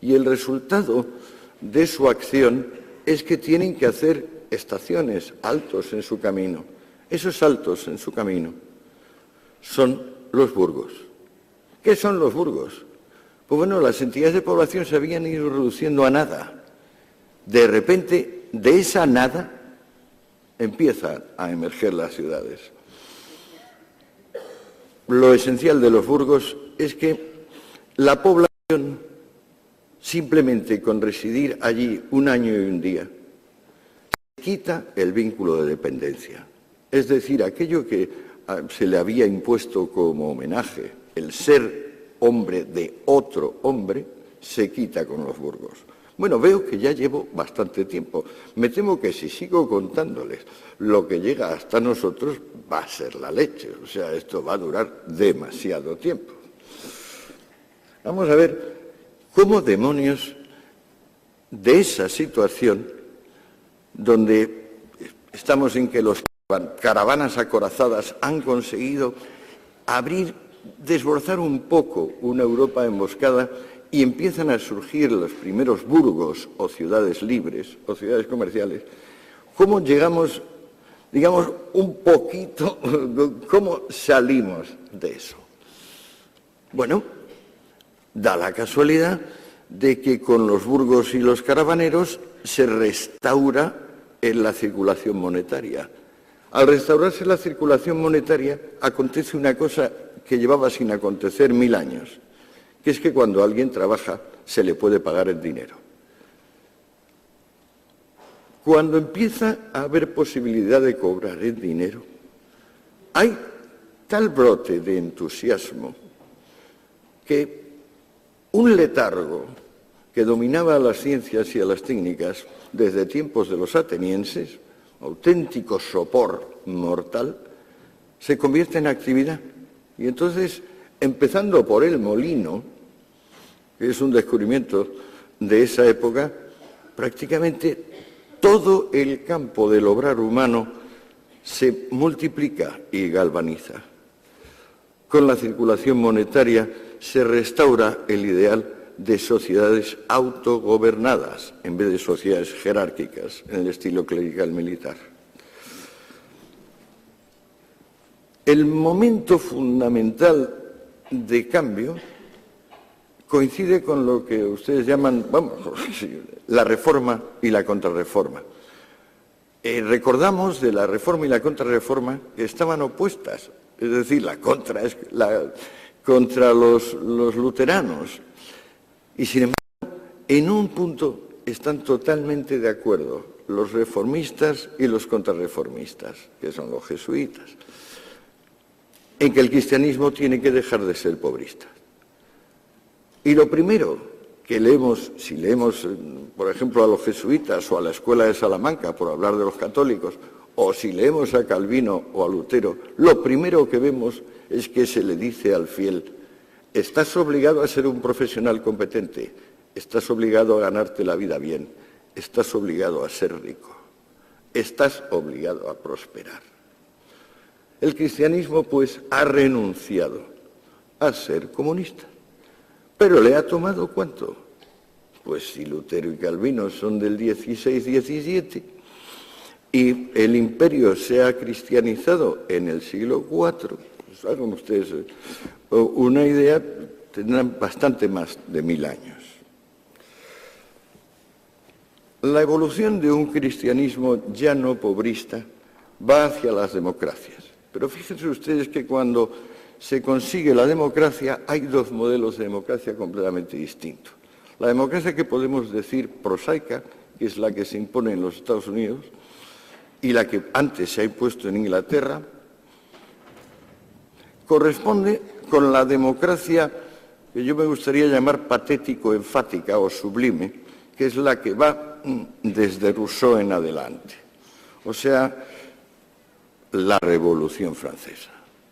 Y el resultado de su acción es que tienen que hacer estaciones, altos en su camino. Esos altos en su camino son los burgos. ¿Qué son los burgos? Pues bueno, las entidades de población se habían ido reduciendo a nada. De repente, de esa nada, empiezan a emerger las ciudades. Lo esencial de los burgos es que la población, simplemente con residir allí un año y un día, quita el vínculo de dependencia. Es decir, aquello que se le había impuesto como homenaje, el ser hombre de otro hombre, se quita con los burgos. Bueno, veo que ya llevo bastante tiempo. Me temo que si sigo contándoles lo que llega hasta nosotros, va a ser la leche. O sea, esto va a durar demasiado tiempo. Vamos a ver cómo demonios de esa situación, donde estamos en que los caravanas acorazadas han conseguido desbrozar un poco una Europa emboscada y empiezan a surgir los primeros burgos o ciudades libres o ciudades comerciales, ¿cómo llegamos, digamos, un poquito, cómo salimos de eso? Bueno, da la casualidad de que con los burgos y los caravaneros se restaura en la circulación monetaria. Al restaurarse la circulación monetaria, acontece una cosa que llevaba sin acontecer 1000 años, que es que cuando alguien trabaja se le puede pagar el dinero. Cuando empieza a haber posibilidad de cobrar el dinero, hay tal brote de entusiasmo que un letargo que dominaba a las ciencias y a las técnicas desde tiempos de los atenienses, auténtico sopor mortal, se convierte en actividad. Y entonces, empezando por el molino, que es un descubrimiento de esa época, prácticamente todo el campo del obrar humano se multiplica y galvaniza. Con la circulación monetaria se restaura el ideal de sociedades autogobernadas en vez de sociedades jerárquicas en el estilo clerical militar. El momento fundamental de cambio coincide con lo que ustedes llaman, vamos, la reforma y la contrarreforma. Recordamos de la reforma y la contrarreforma que estaban opuestas, es decir, contra los luteranos. Y sin embargo, en un punto están totalmente de acuerdo los reformistas y los contrarreformistas, que son los jesuitas, en que el cristianismo tiene que dejar de ser pobrista. Y lo primero que leemos, si leemos, por ejemplo, a los jesuitas o a la Escuela de Salamanca, por hablar de los católicos, o si leemos a Calvino o a Lutero, lo primero que vemos es que se le dice al fiel: estás obligado a ser un profesional competente, estás obligado a ganarte la vida bien, estás obligado a ser rico, estás obligado a prosperar. El cristianismo, pues, ha renunciado a ser comunista. Pero le ha tomado ¿cuánto? Pues si Lutero y Calvino son del 16-17 y el imperio se ha cristianizado en el siglo IV, pues hagan ustedes una idea, tendrán bastante más de 1000 años. La evolución de un cristianismo ya no pobrista va hacia las democracias. Pero fíjense ustedes que cuando se consigue la democracia, hay dos modelos de democracia completamente distintos. La democracia que podemos decir prosaica, que es la que se impone en los Estados Unidos, y la que antes se ha impuesto en Inglaterra, corresponde con la democracia que yo me gustaría llamar patético-enfática o sublime, que es la que va desde Rousseau en adelante. O sea, la Revolución Francesa.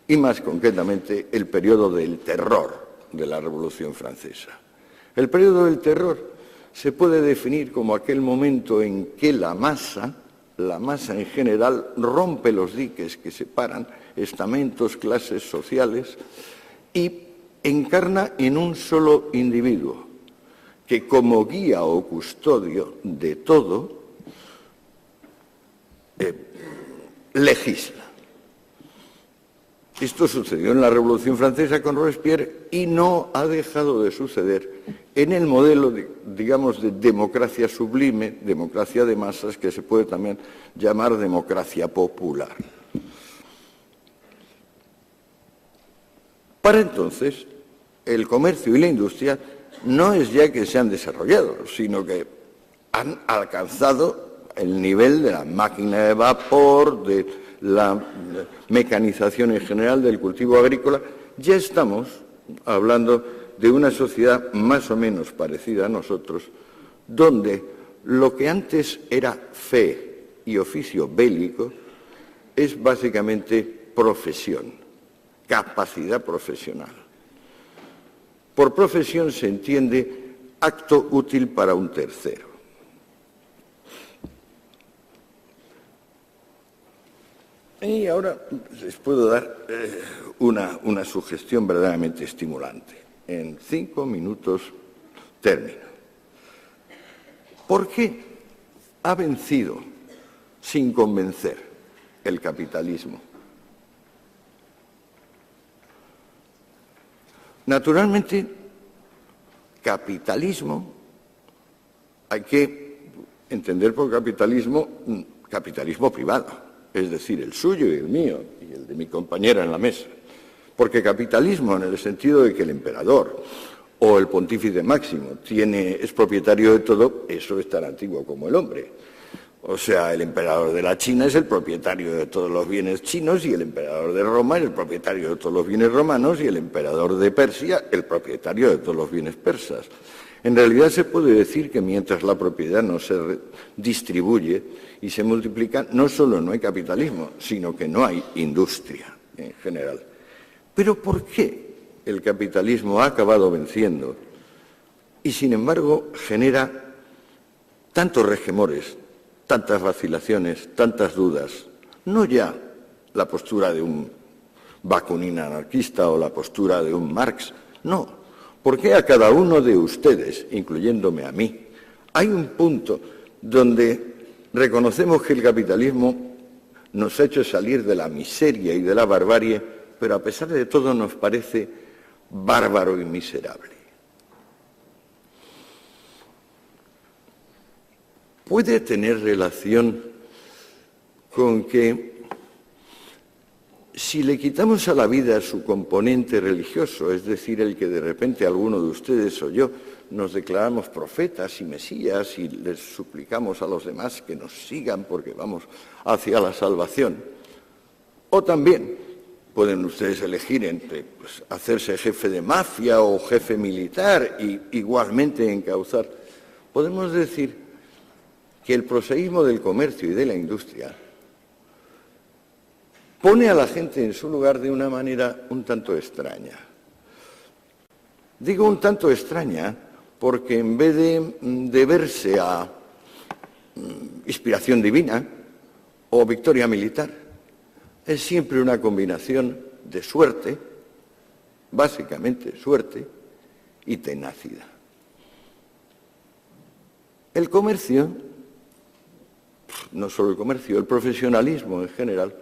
Y más concretamente el periodo del terror de la Revolución Francesa. El periodo del terror se puede definir como aquel momento en que la masa en general rompe los diques que separan estamentos, clases sociales y encarna en un solo individuo que como guía o custodio de todo legisla. Esto sucedió en la Revolución Francesa con Robespierre y no ha dejado de suceder en el modelo, digamos, de democracia sublime, democracia de masas, que se puede también llamar democracia popular. Para entonces, el comercio y la industria no es ya que se han desarrollado, sino que han alcanzado el nivel de la máquina de vapor, de la mecanización en general del cultivo agrícola. Ya estamos hablando de una sociedad más o menos parecida a nosotros, donde lo que antes era fe y oficio bélico es básicamente profesión, capacidad profesional. Por profesión se entiende acto útil para un tercero. Y ahora les puedo dar una sugestión verdaderamente estimulante. En 5 minutos termino. ¿Por qué ha vencido sin convencer el capitalismo? Naturalmente, capitalismo hay que entender por capitalismo privado. Es decir, el suyo y el mío, y el de mi compañera en la mesa. Porque capitalismo, en el sentido de que el emperador o el pontífice máximo es propietario de todo, eso es tan antiguo como el hombre. O sea, el emperador de la China es el propietario de todos los bienes chinos, y el emperador de Roma es el propietario de todos los bienes romanos, y el emperador de Persia el propietario de todos los bienes persas. En realidad se puede decir que mientras la propiedad no se distribuye y se multiplica, no solo no hay capitalismo, sino que no hay industria en general. Pero ¿por qué el capitalismo ha acabado venciendo y, sin embargo, genera tantos resquemores, tantas vacilaciones, tantas dudas? No ya la postura de un Bakunin anarquista o la postura de un Marx, no. ¿Por qué a cada uno de ustedes, incluyéndome a mí, hay un punto donde reconocemos que el capitalismo nos ha hecho salir de la miseria y de la barbarie, pero a pesar de todo nos parece bárbaro y miserable. Puede tener relación con que si le quitamos a la vida su componente religioso, es decir, el que de repente alguno de ustedes o yo nos declaramos profetas y mesías y les suplicamos a los demás que nos sigan porque vamos hacia la salvación, o también pueden ustedes elegir entre hacerse jefe de mafia o jefe militar y igualmente encauzar, podemos decir que el proseísmo del comercio y de la industria pone a la gente en su lugar de una manera un tanto extraña. Digo un tanto extraña porque en vez de deberse a inspiración divina o victoria militar, es siempre una combinación de suerte, básicamente suerte, y tenacidad. El comercio, no solo el comercio, el profesionalismo en general,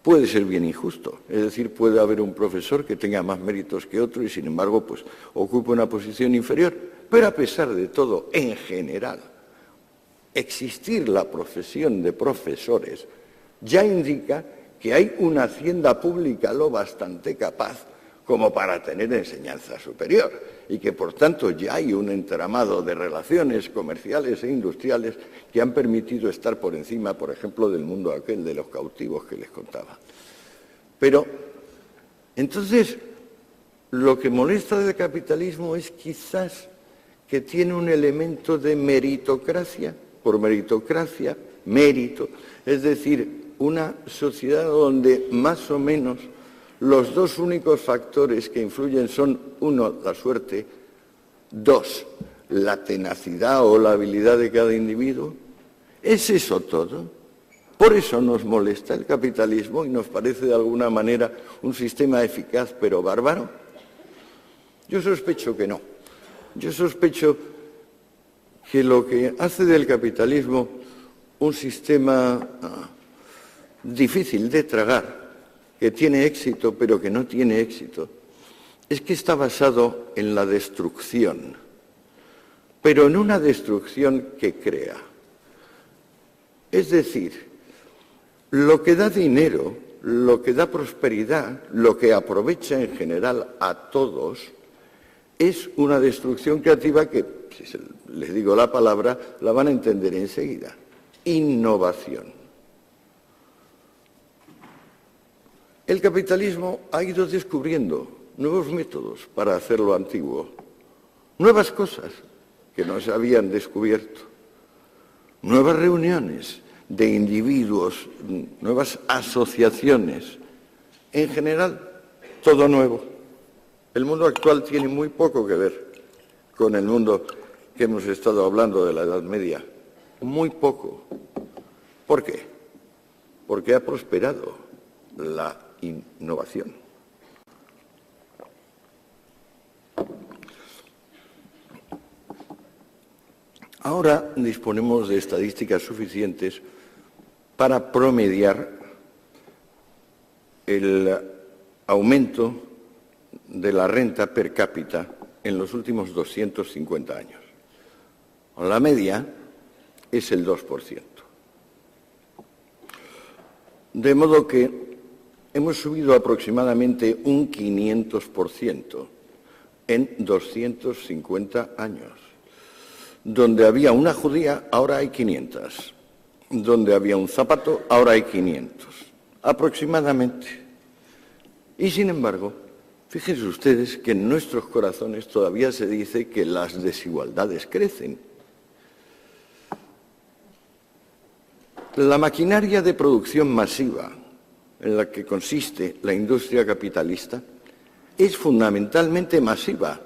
puede ser bien injusto. Es decir, puede haber un profesor que tenga más méritos que otro y, sin embargo, pues ocupe una posición inferior. Pero a pesar de todo, en general, existir la profesión de profesores ya indica que hay una hacienda pública lo bastante capaz como para tener enseñanza superior y que, por tanto, ya hay un entramado de relaciones comerciales e industriales que han permitido estar por encima, por ejemplo, del mundo aquel de los cautivos que les contaba. Pero, entonces, lo que molesta del capitalismo es quizás que tiene un elemento de meritocracia, por meritocracia, mérito, es decir, una sociedad donde más o menos los dos únicos factores que influyen son, uno, la suerte, dos, la tenacidad o la habilidad de cada individuo. ¿Es eso todo? Por eso nos molesta el capitalismo y nos parece de alguna manera un sistema eficaz pero bárbaro. Yo sospecho que no. Yo sospecho que lo que hace del capitalismo un sistema difícil de tragar, que tiene éxito pero que no tiene éxito, es que está basado en la destrucción, pero en una destrucción que crea. Es decir, lo que da dinero, lo que da prosperidad, lo que aprovecha en general a todos, es una destrucción creativa que, si les digo la palabra, la van a entender enseguida. Innovación. El capitalismo ha ido descubriendo nuevos métodos para hacer lo antiguo, nuevas cosas que no se habían descubierto, nuevas reuniones de individuos, nuevas asociaciones, en general, todo nuevo. El mundo actual tiene muy poco que ver con el mundo que hemos estado hablando de la Edad Media, muy poco. ¿Por qué? Porque ha prosperado la innovación. Ahora disponemos de estadísticas suficientes para promediar el aumento de la renta per cápita en los últimos 250 años. La media es el 2%. De modo que hemos subido aproximadamente un 500% en 250 años. Donde había una judía, ahora hay 500. Donde había un zapato, ahora hay 500. Aproximadamente. Y sin embargo, fíjense ustedes que en nuestros corazones todavía se dice que las desigualdades crecen. La maquinaria de producción masiva en la que consiste la industria capitalista es fundamentalmente masiva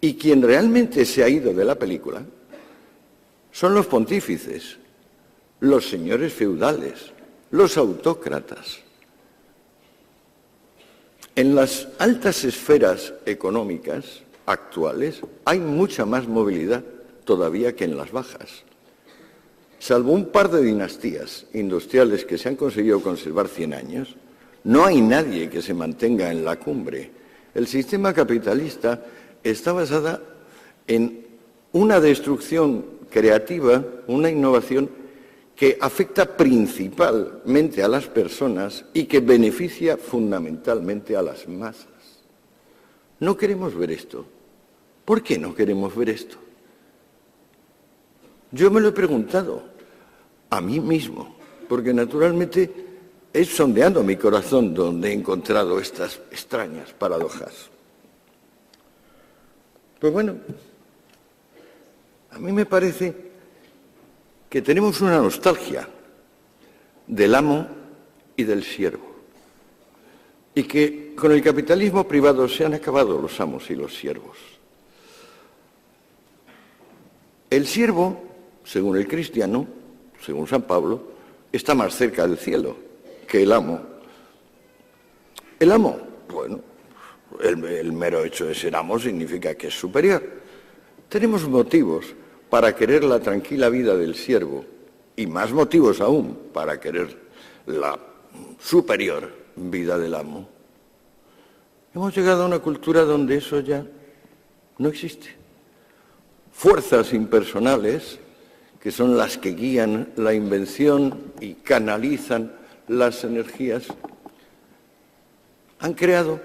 y quien realmente se ha ido de la película son los pontífices, los señores feudales, los autócratas. En las altas esferas económicas actuales hay mucha más movilidad todavía que en las bajas. salvo un par de dinastías industriales que se han conseguido conservar 100 años, no hay nadie que se mantenga en la cumbre. El sistema capitalista está basado en una destrucción creativa, una innovación que afecta principalmente a las personas y que beneficia fundamentalmente a las masas. No queremos ver esto. ¿Por qué no queremos ver esto? Yo me lo he preguntado a mí mismo, porque naturalmente es sondeando mi corazón donde he encontrado estas extrañas paradojas. Pues bueno, a mí me parece que tenemos una nostalgia del amo y del siervo, y que con el capitalismo privado se han acabado los amos y los siervos. El siervo, según el cristiano, según San Pablo, está más cerca del cielo que el amo. El amo, bueno, el mero hecho de ser amo significa que es superior. Tenemos motivos para querer la tranquila vida del siervo y más motivos aún para querer la superior vida del amo. Hemos llegado a una cultura donde eso ya no existe. Fuerzas impersonales, que son las que guían la invención y canalizan las energías, han creado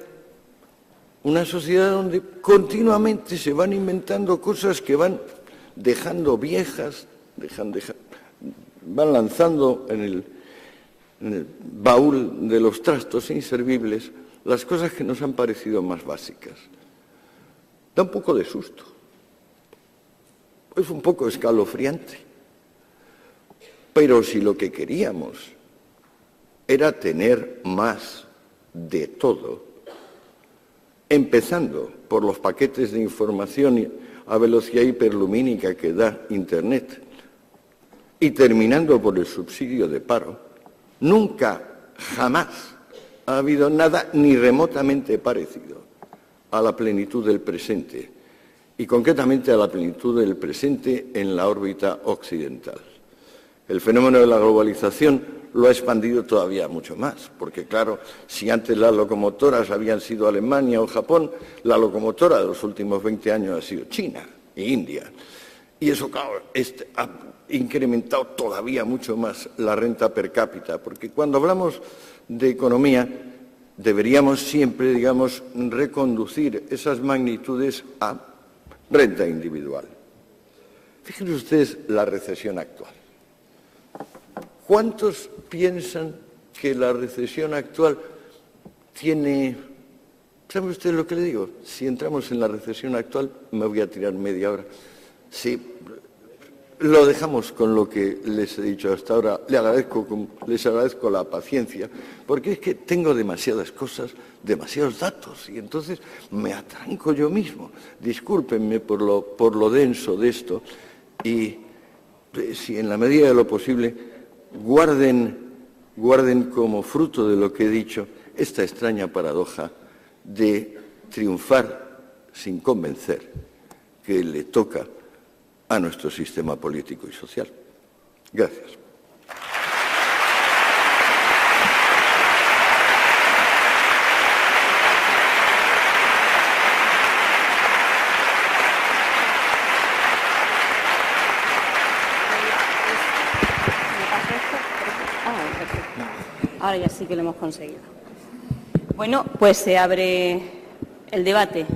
una sociedad donde continuamente se van inventando cosas que van dejando viejas, van lanzando en el baúl de los trastos inservibles las cosas que nos han parecido más básicas. Da un poco de susto. Es un poco escalofriante. Pero si lo que queríamos era tener más de todo, empezando por los paquetes de información a velocidad hiperlumínica que da Internet y terminando por el subsidio de paro, nunca, jamás ha habido nada ni remotamente parecido a la plenitud del presente y concretamente a la plenitud del presente en la órbita occidental. El fenómeno de la globalización lo ha expandido todavía mucho más, porque claro, si antes las locomotoras habían sido Alemania o Japón, la locomotora de los últimos 20 años ha sido China e India. Y eso, claro, ha incrementado todavía mucho más la renta per cápita, porque cuando hablamos de economía deberíamos siempre, digamos, reconducir esas magnitudes a renta individual. Fíjense ustedes la recesión actual. ¿Cuántos piensan que la recesión actual tiene... ¿Sabe usted lo que le digo? Si entramos en la recesión actual, me voy a tirar media hora. Sí, lo dejamos con lo que les he dicho hasta ahora. Les agradezco la paciencia, porque es que tengo demasiadas cosas, demasiados datos, y entonces me atranco yo mismo. Discúlpenme por lo denso de esto, y si en la medida de lo posible guarden como fruto de lo que he dicho esta extraña paradoja de triunfar sin convencer, que le toca a nuestro sistema político y social. Gracias. Ahora ya sí que lo hemos conseguido. Bueno, pues se abre el debate.